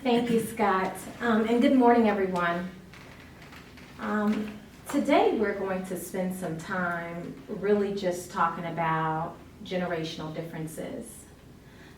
Thank you, Scott. And good morning, everyone. Today we're going to spend some time really just talking about generational differences.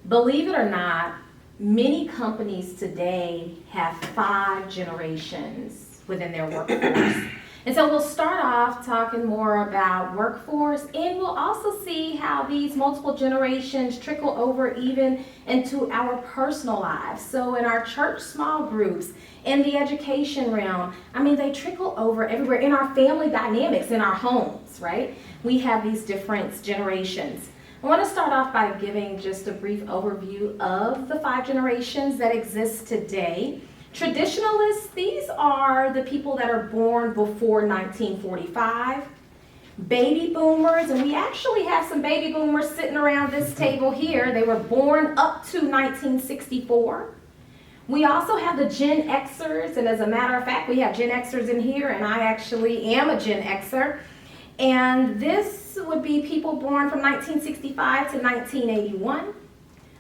Believe it or not, many companies today have 5 generations within their workforce. And so we'll start off talking more about workforce, and we'll also see how these multiple generations trickle over even into our personal lives. So in our church small groups, in the education realm, they trickle over everywhere. In our family dynamics, in our homes, right? We have these different generations. I want to start off by giving just a brief overview of the 5 generations that exist today. Traditionalists, these are the people that are born before 1945. Baby boomers, and we actually have some baby boomers sitting around this table here. They were born up to 1964. We also have the Gen Xers, and as a matter of fact, we have Gen Xers in here, and I actually am a Gen Xer. And this would be people born from 1965 to 1981.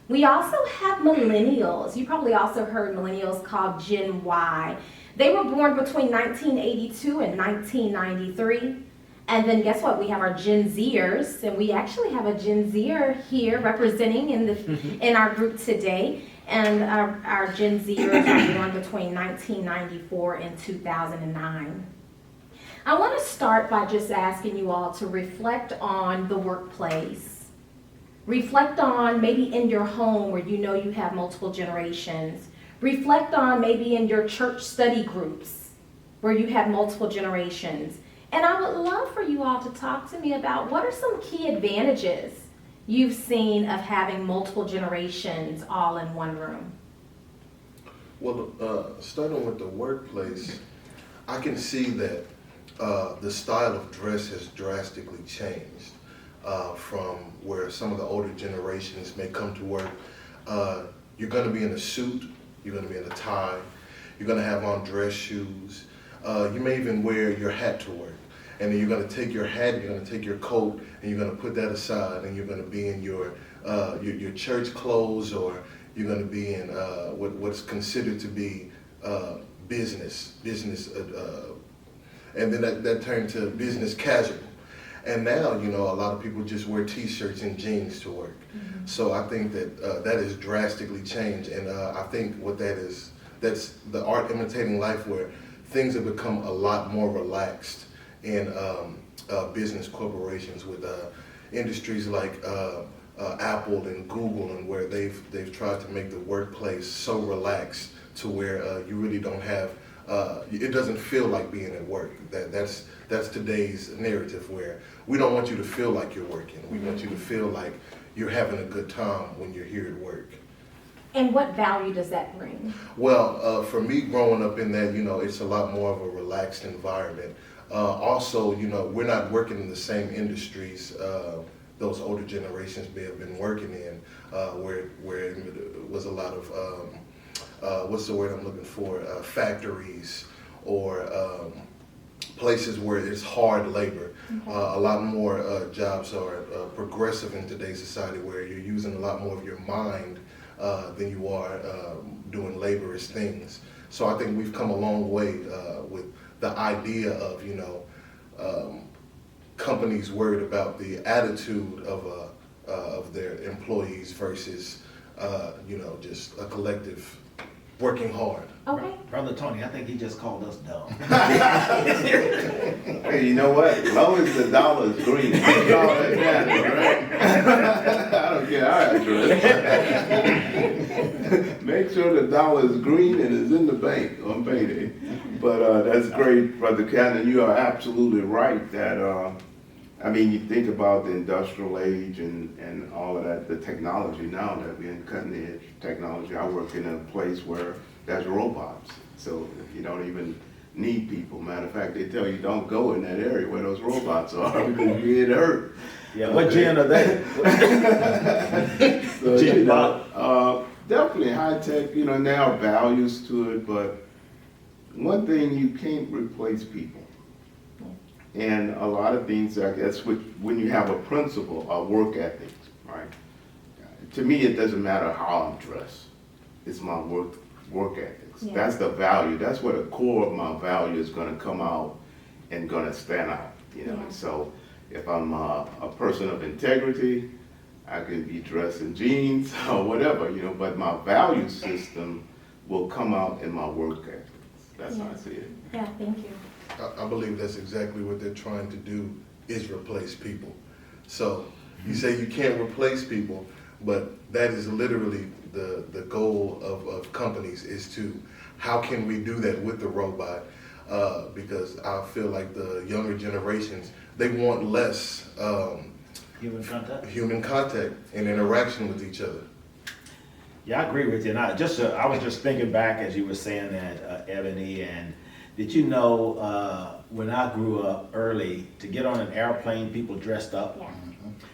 We also have millennials. You probably also heard millennials called Gen Y. They were born between 1982 and 1993. And then guess what? We have our Gen Zers, and we actually have a Gen Zer here representing in our group today. And our Gen Zers were born between 1994 and 2009. I want to start by just asking you all to reflect on the workplace. Reflect on maybe in your home where you know you have multiple generations. Reflect on maybe in your church study groups where you have multiple generations. And I would love for you all to talk to me about what are some key advantages you've seen of having multiple generations all in one room. Well, starting with the workplace, I can see that the style of dress has drastically changed. From where some of the older generations may come to work. You're going to be in a suit, you're going to be in a tie, you're going to have on dress shoes, you may even wear your hat to work. And then you're going to take your hat, you're going to take your coat, and you're going to put that aside, and you're going to be in your church clothes, or you're going to be in what's considered to be business, and then that turned to business casual. And now, a lot of people just wear t-shirts and jeans to work. Mm-hmm. So I think that that has drastically changed. And I think what that's the art imitating life, where things have become a lot more relaxed in business corporations with industries like Apple and Google, and where they've tried to make the workplace so relaxed to where you really don't have, it doesn't feel like being at work. That's today's narrative, where we don't want you to feel like you're working. We want you to feel like you're having a good time when you're here at work. And what value does that bring? Well, for me, growing up in that, it's a lot more of a relaxed environment. Also, we're not working in the same industries those older generations may have been working in, where it was a lot of, what's the word I'm looking for, factories, or places where it's hard labor. Okay. A lot more jobs are progressive in today's society, where you're using a lot more of your mind than you are doing laborious things. So I think we've come a long way with the idea of, companies worried about the attitude of their employees versus, just a collective working hard. Okay. Brother Tony, I think he just called us dumb. Hey, you know what? As long as the dollar is green, that's all that matters, right? I don't care how I dress. Make sure the dollar is green and is in the bank on payday. But that's great, Brother Kandon. You are absolutely right that, you think about the industrial age and all of that, the technology now that we're in cutting edge technology. I work in a place where there's robots, so you don't even need people. Matter of fact, they tell you don't go in that area where those robots are because you get hurt. Yeah, what gen are they? So, definitely high tech, there are values to it, but one thing, you can't replace people. And a lot of things, that's when you have a principle, a work ethic, right? To me, it doesn't matter how I'm dressed. It's my work work ethics. Yeah. That's the value. That's where the core of my value is going to come out and going to stand out. You know, Yeah. so if I'm a person of integrity, I can be dressed in jeans or whatever, you know, but my value system will come out in my work ethics. That's how I see it. Yeah, thank you. I believe that's exactly what they're trying to do, is replace people. So you say you can't replace people, but that is literally the goal of companies, is to, how can we do that with the robot? Because I feel like the younger generations, they want less Human contact. and interaction with each other. Yeah, I agree with you. And I was just thinking back as you were saying that, Ebony, and did you know when I grew up early, to get on an airplane, people dressed up. Yeah.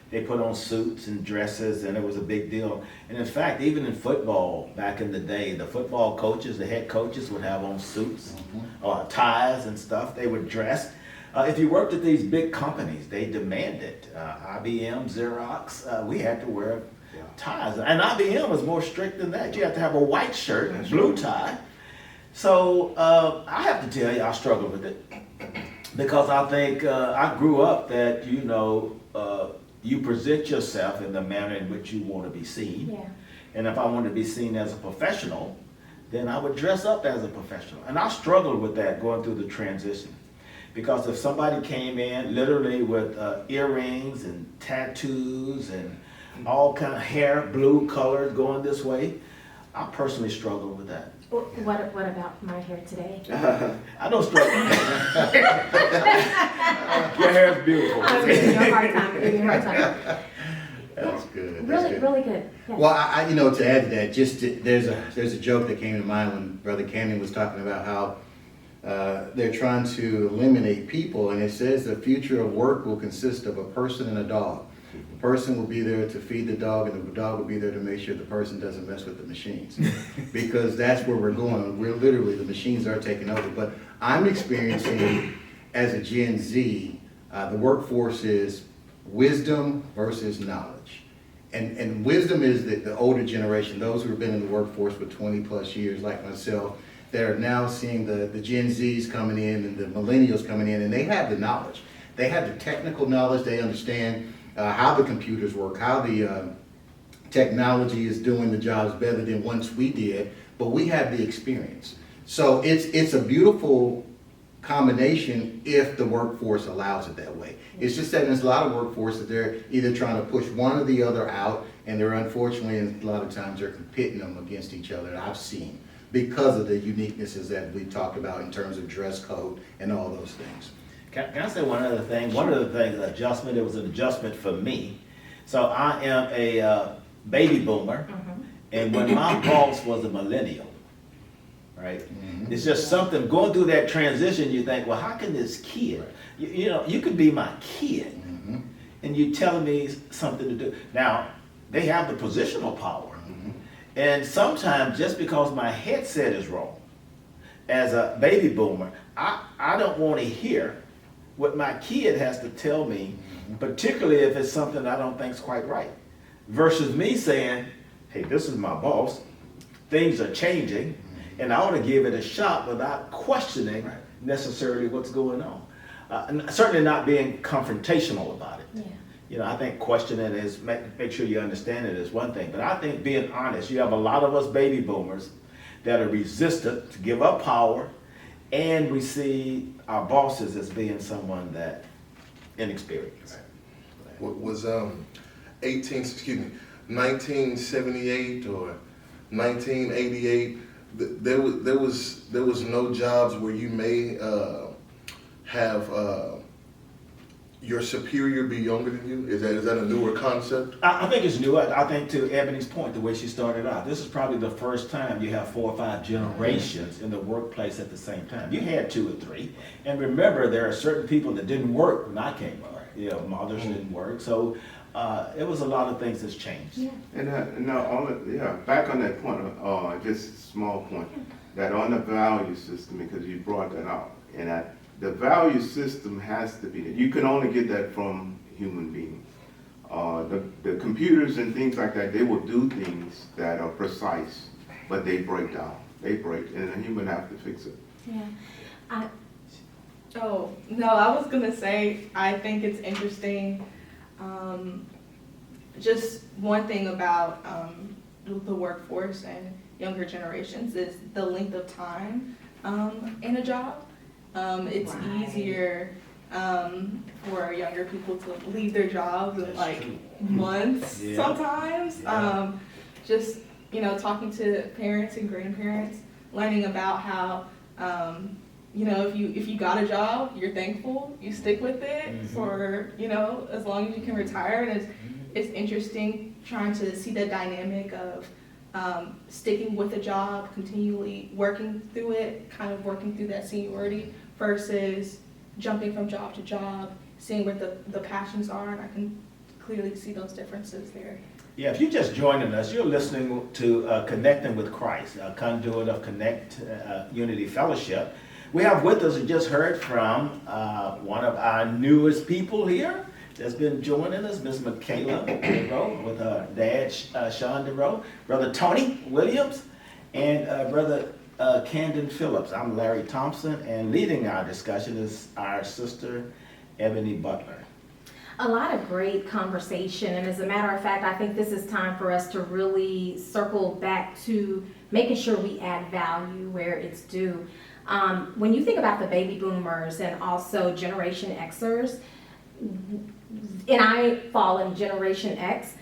They put on suits and dresses, and it was a big deal. And in fact, even in football back in the day, the football coaches, the head coaches would have on suits or ties and stuff. They would dress. If you worked at these big companies, they demanded, IBM, Xerox, we had to wear ties. And IBM was more strict than that. You have to have a white shirt and blue tie. So I have to tell you, I struggle with it. Because I think I grew up that, you know, you present yourself in the manner in which you want to be seen. Yeah. And if I wanted to be seen as a professional, then I would dress up as a professional. And I struggled with that going through the transition. Because if somebody came in literally with earrings and tattoos and all kind of hair, blue colors going this way, I personally struggled with that. What about my hair today? I don't struggle. Your hair is beautiful. I'm giving you a hard time. I'm giving you a hard time. That's good. That's Really, good. really good. Yes. Well, I you know, to add to that, there's a joke that came to mind when Brother Kandon was talking about how they're trying to eliminate people, and it says the future of work will consist of a person and a dog. The person will be there to feed the dog, and the dog will be there to make sure the person doesn't mess with the machines. Because that's where we're going. We're literally, the machines are taking over. But I'm experiencing, as a Gen Z, the workforce is wisdom versus knowledge. And wisdom is the older generation, those who have been in the workforce for 20 plus years, like myself, that are now seeing the Gen Zs coming in and the millennials coming in, and they have the knowledge. They have the technical knowledge. They understand how the computers work, how the technology is doing the jobs better than once we did, but we have the experience. So it's a beautiful combination if the workforce allows it that way. It's just that there's a lot of workforce that they're either trying to push one or the other out, and they're unfortunately, a lot of times they're pitting them against each other, I've seen, because of the uniquenesses that we talked about in terms of dress code and all those things. Can I say one other thing? One of the things, adjustment, it was an adjustment for me. So I am a baby boomer, and when my boss was a millennial, right? It's just something, going through that transition, you think, well, how can this kid, you know, you could be my kid, and you telling me something to do. Now, they have the positional power, and sometimes just because my headset is wrong, as a baby boomer, I don't want to hear what my kid has to tell me, particularly if it's something I don't think is quite right, versus me saying, hey, this is my boss, things are changing, and I want to give it a shot without questioning necessarily what's going on. And certainly not being confrontational about it. Yeah. You know, I think questioning is, make sure you understand it is one thing, but I think being honest, you have a lot of us baby boomers that are resistant to give up power, and we see our bosses as being someone that inexperienced. Was 1978 or 1988, there was no jobs where you may have your superior be younger than you? Is that a newer concept? I think it's new. I think, to Ebony's point, the way she started out, this is probably the first time you have 4 or 5 generations in the workplace at the same time. You had 2 or 3, and remember, there are certain people that didn't work when I came up. You know, mothers didn't work, so it was a lot of things that's changed. Yeah. And back on that point, just a small point, that on the value system, because you brought that out, and that the value system has to be there. You can only get that from human beings. The computers and things like that, they will do things that are precise, but they break down. they break, and a human have to fix it. Yeah. Oh, no, I was gonna say, I think it's interesting. Just one thing about the workforce and younger generations is the length of time in a job. It's Right. easier for younger people to leave their jobs in That's like true. months Yeah. sometimes. Yeah. Just, talking to parents and grandparents, learning about how, if you got a job, you're thankful, you stick with it for, as long as you can retire. And it's interesting trying to see the dynamic of sticking with a job, continually working through it, kind of working through that seniority versus jumping from job to job, seeing what the passions are, and I can clearly see those differences there. Yeah, if you're just joining us, you're listening to Connecting with Christ, a conduit of Connect Unity Fellowship. We have with us, we just heard from one of our newest people here that's been joining us, Miss Michaela Dorrough, with her dad, Shawn Dorrough, Brother Tony Williams, and Brother Kandon Phillips. I'm Larry Thompson, and leading our discussion is our sister, Ebony Butler. A lot of great conversation, and as a matter of fact, I think this is time for us to really circle back to making sure we add value where it's due. When you think about the baby boomers and also Generation Xers, and I fall in Generation X,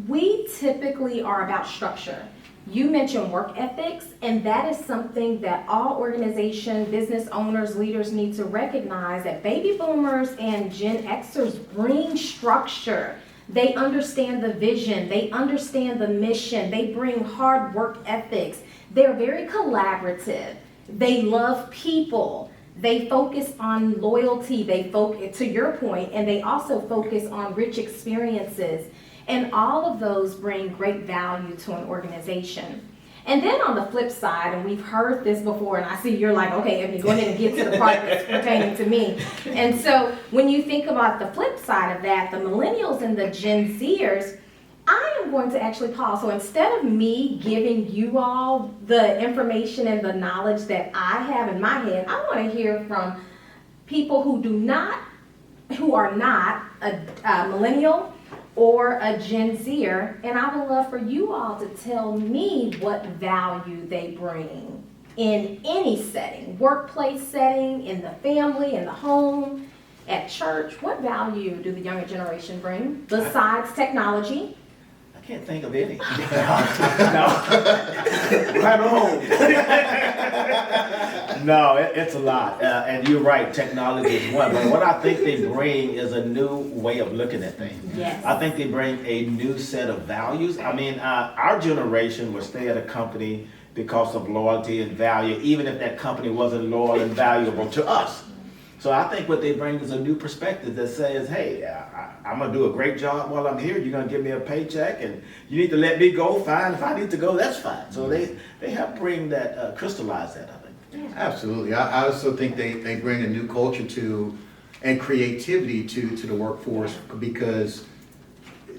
we typically are about structure. You mentioned work ethics, and that is something that all organization, business owners, leaders need to recognize, that baby boomers and Gen Xers bring structure. They understand the vision, they understand the mission, they bring hard work ethics. They're very collaborative. They love people. They focus on loyalty, they focus, to your point, and they also focus on rich experiences. And all of those bring great value to an organization. And then on the flip side, and we've heard this before, and I see you're like, okay, Ebony, go ahead and get to the part that's pertaining to me. And so when you think about the flip side of that, the millennials and the Gen Zers, I am going to actually pause. So instead of me giving you all the information and the knowledge that I have in my head, I want to hear from people who are not a millennial or a Gen Zer, and I would love for you all to tell me what value they bring in any setting, workplace setting, in the family, in the home, at church. What value do the younger generation bring besides technology? I can't think of any. No. Right on. No, it's a lot. And you're right, technology is one. But what I think they bring is a new way of looking at things. Yes. I think they bring a new set of values. I mean, our generation would stay at a company because of loyalty and value, even if that company wasn't loyal and valuable to us. So I think what they bring is a new perspective that says, hey, I'm going to do a great job while I'm here. You're going to give me a paycheck, and you need to let me go. Fine. If I need to go, that's fine. So they help bring that, crystallize that, I think. Absolutely. I also think they bring a new culture and creativity to the workforce, because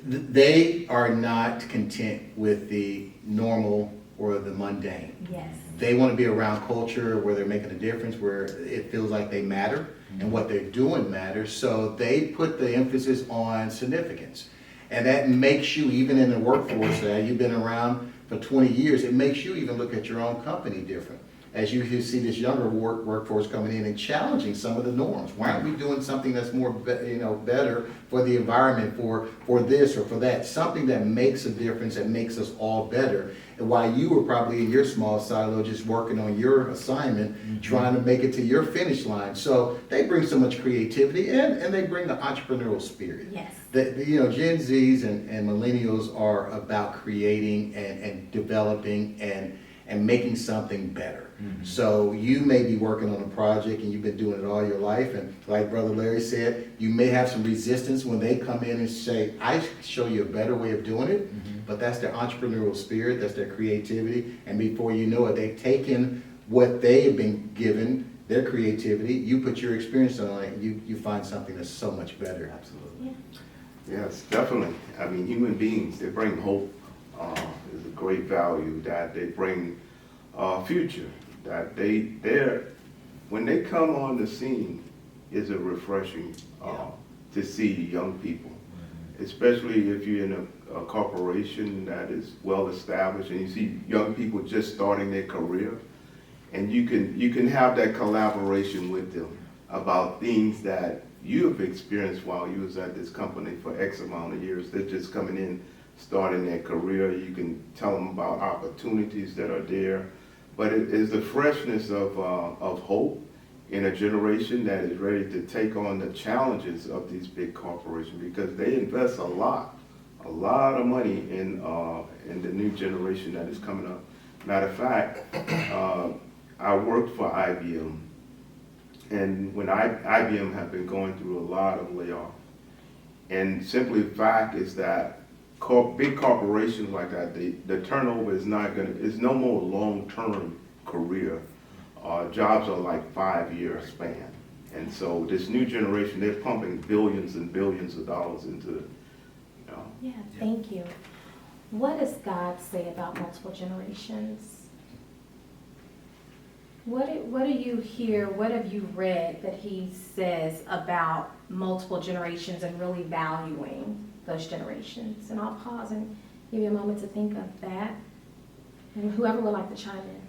they are not content with the normal or the mundane. Yes. They want to be around culture where they're making a difference, where it feels like they matter and what they're doing matters. So they put the emphasis on significance. And that makes you, even in the workforce, you've been around for 20 years, it makes you even look at your own company different. As you see this younger workforce coming in and challenging some of the norms. Why aren't we doing something that's more better for the environment, for this or for that? Something that makes a difference, that makes us all better. And while you were probably in your small silo just working on your assignment, trying to make it to your finish line. So they bring so much creativity, and they bring the entrepreneurial spirit. Yes. Gen Zs and millennials are about creating and developing and making something better. So you may be working on a project and you've been doing it all your life, and like Brother Larry said, you may have some resistance when they come in and say, I show you a better way of doing it, but that's their entrepreneurial spirit, that's their creativity, and before you know it, they've taken what they have been given, their creativity, you put your experience on it, and you find something that's so much better. Absolutely. Yes, definitely. I mean, human beings, they bring hope, is a great value that they bring future. That when they come on the scene, is a refreshing to see young people, especially if you're in a corporation that is well established and you see young people just starting their career, and you can have that collaboration with them about things that you have experienced while you was at this company for X amount of years. They're just coming in, starting their career. You can tell them about opportunities that are there, but it is the freshness of hope in a generation that is ready to take on the challenges of these big corporations, because they invest a lot of money in the new generation that is coming up. Matter of fact, I worked for IBM, and when IBM had been going through a lot of layoffs, and simply the fact is that big corporations like that, the turnover is no more long-term career. Jobs are like 5-year span. And so this new generation, they're pumping billions and billions of dollars into, Yeah, thank you. What does God say about multiple generations? What do you hear, what have you read that he says about multiple generations and really valuing those generations? And I'll pause and give you a moment to think of that. And whoever would like to chime in.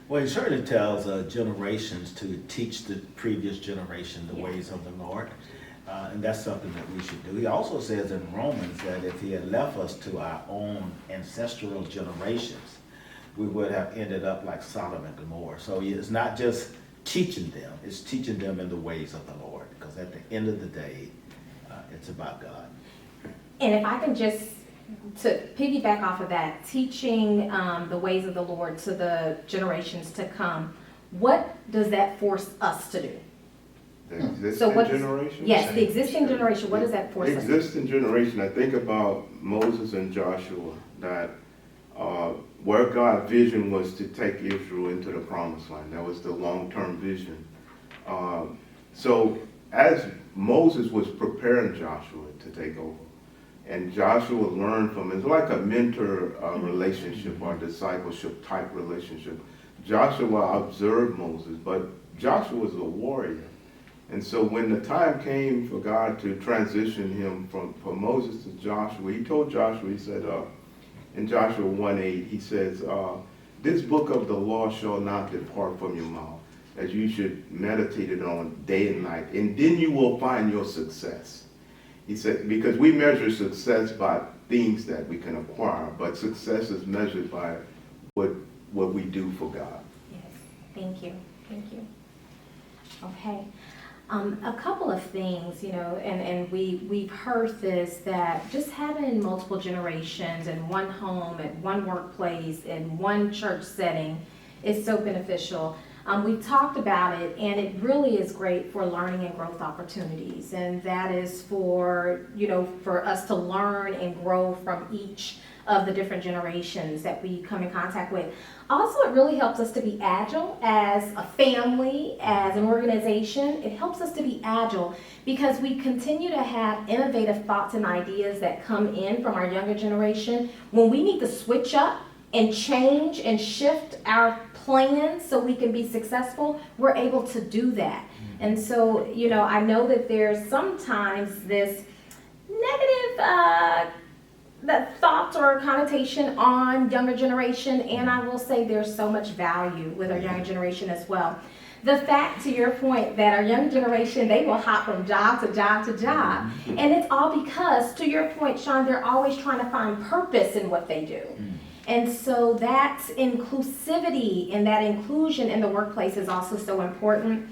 Well, he certainly tells generations to teach the previous generation the Yeah. ways of the Lord, and that's something that we should do. He also says in Romans that if he had left us to our own ancestral generations, we would have ended up like Sodom and Gomorrah. So it's not just teaching them, it's teaching them in the ways of the Lord, because at the end of the day, it's about God. And if I can just, to piggyback off of that, teaching the ways of the Lord to the generations to come, what does that force us to do? the existing So what- generation. Yes, the existing generation, what does that force The us to do? existing generation, I think about Moses and Joshua, that where God's vision was to take Israel into the promised land. That was the long-term vision. So as Moses was preparing Joshua to take over, and Joshua learned from him, it's like a mentor relationship or discipleship type relationship. Joshua observed Moses, but Joshua was a warrior. And so when the time came for God to transition him from Moses to Joshua, he told Joshua, he said, in Joshua 1:8, he says, this book of the law shall not depart from your mouth, as you should meditate it on day and night, and then you will find your success. He said, because we measure success by things that we can acquire, but success is measured by what we do for God. Yes, thank you. Okay. A couple of things, and we've heard this, that just having multiple generations in one home, at one workplace, in one church setting is so beneficial. We talked about it, and it really is great for learning and growth opportunities, and that is for us to learn and grow from each of the different generations that we come in contact with. Also, it really helps us to be agile as a family, as an organization. It helps us to be agile because we continue to have innovative thoughts and ideas that come in from our younger generation. When we need to switch up and change and shift our plans so we can be successful, we're able to do that. And so, I know that there's sometimes this negative that thoughts or connotation on younger generation, and I will say there's so much value with our younger generation as well. The fact, to your point, that our young generation, they will hop from job to job to job, and it's all because, to your point, Shawn, they're always trying to find purpose in what they do. And so that inclusivity and that inclusion in the workplace is also so important.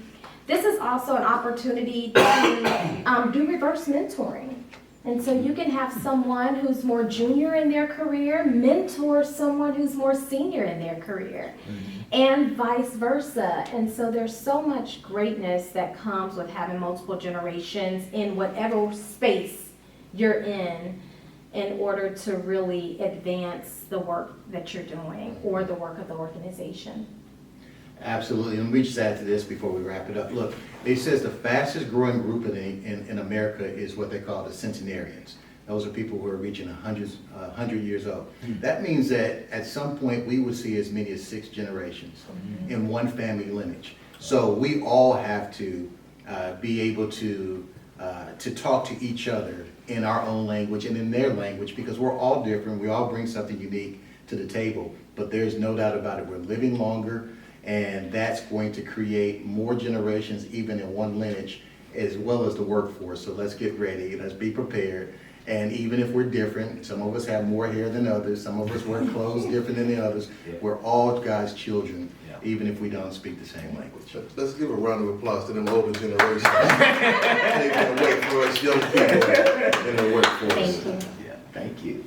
This is also an opportunity to do reverse mentoring. And so you can have someone who's more junior in their career mentor someone who's more senior in their career, and vice versa. And so there's so much greatness that comes with having multiple generations in whatever space you're in order to really advance the work that you're doing or the work of the organization. Absolutely, and we just add to this before we wrap it up. Look, it says the fastest growing group in America is what they call the centenarians. Those are people who are reaching 100 years old. That means that at some point, we will see as many as 6 generations in one family lineage. So we all have to be able to talk to each other in our own language and in their language, because we're all different. We all bring something unique to the table, but there's no doubt about it. We're living longer, and that's going to create more generations even in one lineage, as well as the workforce. So let's get ready, let's be prepared. And even if we're different, some of us have more hair than others, some of us wear clothes different than the others, we're all God's children, even if we don't speak the same language. Let's give a round of applause to them older generations. They've been waiting for us young people in the workforce. Thank you. Yeah, thank you.